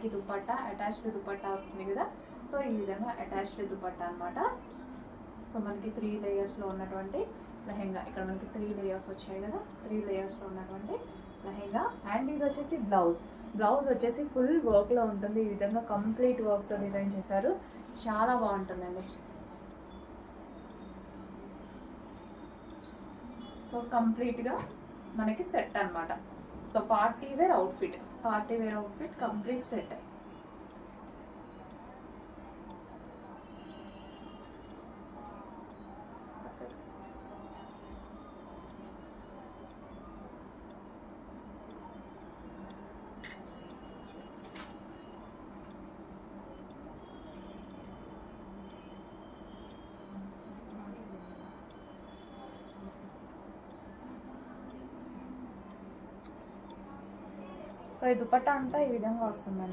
మనకి దుపట్టా అటాచ్డ్ దుపట్టా వస్తుంది కదా. సో ఈ విధంగా అటాచ్డ్ దుపట్టా అనమాట. సో మనకి 3 లేయర్స్లో ఉన్నటువంటి లెహెంగా. ఇక్కడ మనకి 3 లేయర్స్ వచ్చాయి కదా, 3 లేయర్స్లో ఉన్నటువంటి లెహెంగా. అండ్ ఇది వచ్చేసి బ్లౌజ్. బ్లౌజ్ వచ్చేసి ఫుల్ వర్క్లో ఉంటుంది. ఈ విధంగా కంప్లీట్ వర్క్తో డిజైన్ చేశారు, చాలా బాగుంటుందండి. సో కంప్లీట్గా మనకి సెట్ అనమాట. So party wear outfit complete set. So ఈ దుపట్టా అంతా ఈ విధంగా వస్తుందండి.